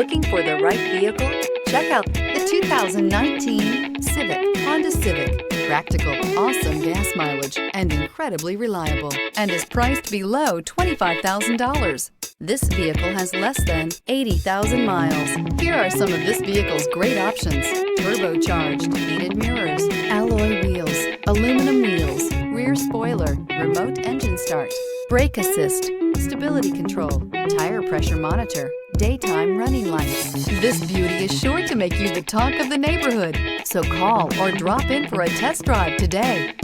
Looking for the right vehicle? Check out the 2019 Civic, Honda Civic. Practical, awesome gas mileage, and incredibly reliable, and is priced below $25,000. This vehicle has less than 80,000 miles. Here are some of this vehicle's great options: turbocharged, heated mirrors, alloy wheels, aluminum wheels, rear spoiler, remote engine start, brake assist, stability control, tire pressure monitor, daytime running lights. This beauty is sure to make you the talk of the neighborhood. So call or drop in for a test drive today.